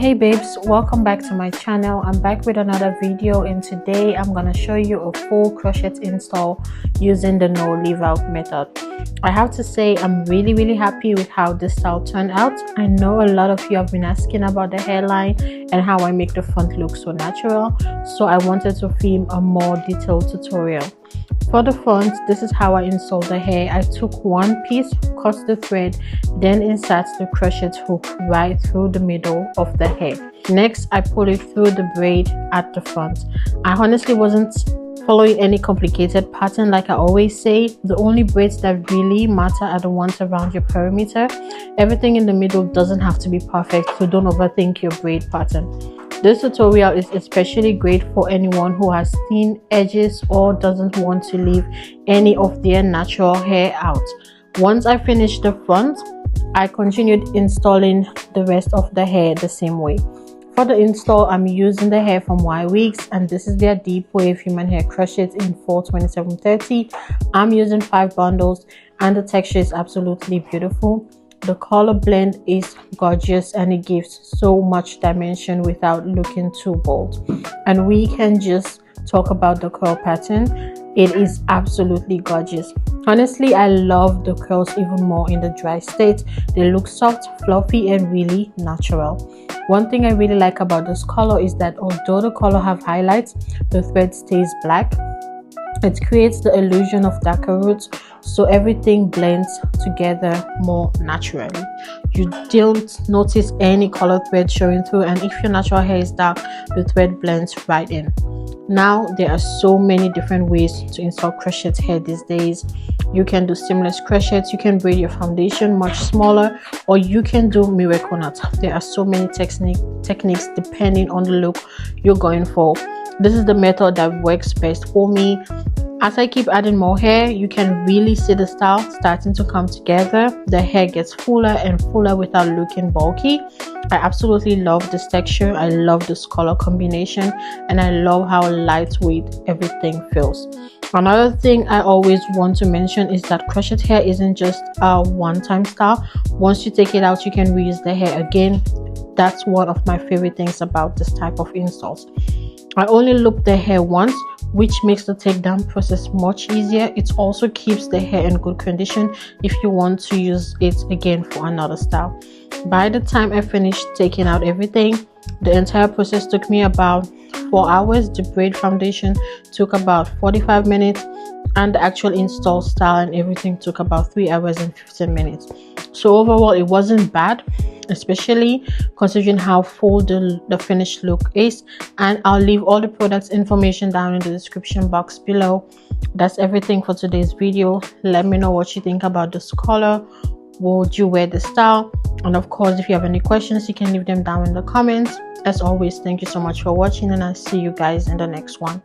Hey babes, welcome back to my channel. I'm back with another video, and today I'm gonna show you a full crochet install using the no leave out method. I have to say I'm really happy with how this style turned out. I know a lot of you have been asking about the hairline and how I make the front look so natural, so I wanted to film a more detailed tutorial. For the front, this is how I installed the hair. I took one piece, cut the thread, then insert the crochet hook right through the middle of the hair. Next, I pull it through the braid at the front. I honestly wasn't following any complicated pattern like I always say. The only braids that really matter are the ones around your perimeter. Everything in the middle doesn't have to be perfect, so don't overthink your braid pattern. This tutorial is especially great for anyone who has thin edges or doesn't want to leave any of their natural hair out. Once I finished the front, I continued installing the rest of the hair the same way. For the install, I'm using the hair from Ywigs, and this is their deep wave human hair crochet in 42730. I'm using 5 bundles and the texture is absolutely beautiful. The color blend is gorgeous and it gives so much dimension without looking too bold. And we can just talk about the curl pattern. It is absolutely gorgeous. Honestly, I love the curls even more in the dry state. They look soft, fluffy, and really natural. One thing I really like about this color is that although the color have highlights, the thread stays black. It creates the illusion of darker roots, so everything blends together more naturally. You don't notice any color thread showing through, and if your natural hair is dark, the thread blends right in. Now there are so many different ways to install crochet hair these days. You can do seamless crochets, you can braid your foundation much smaller, or you can do miracle knots. There are so many techniques depending on the look you're going for. This is the method that works best for me. As I keep adding more hair, you can really see the style starting to come together. The hair gets fuller and fuller without looking bulky. I absolutely love this texture. I love this color combination, and I love how lightweight everything feels. Another thing I always want to mention is that crochet hair isn't just a one-time style. Once you take it out, you can reuse the hair again. That's one of my favorite things about this type of installs. I only loop the hair once, which makes the takedown process much easier. It also keeps the hair in good condition if you want to use it again for another style. By the time I finished taking out everything, the entire process took me about 4 hours. The braid foundation took about 45 minutes, and the actual install style and everything took about 3 hours and 15 minutes. So overall, it wasn't bad, especially considering how full the finished look is. And I'll leave all the products information down in the description box below. That's everything for today's video. Let me know what you think about this color. Would you wear the style? And of course, if you have any questions, you can leave them down in the comments. As always, thank you so much for watching, and I'll see you guys in the next one.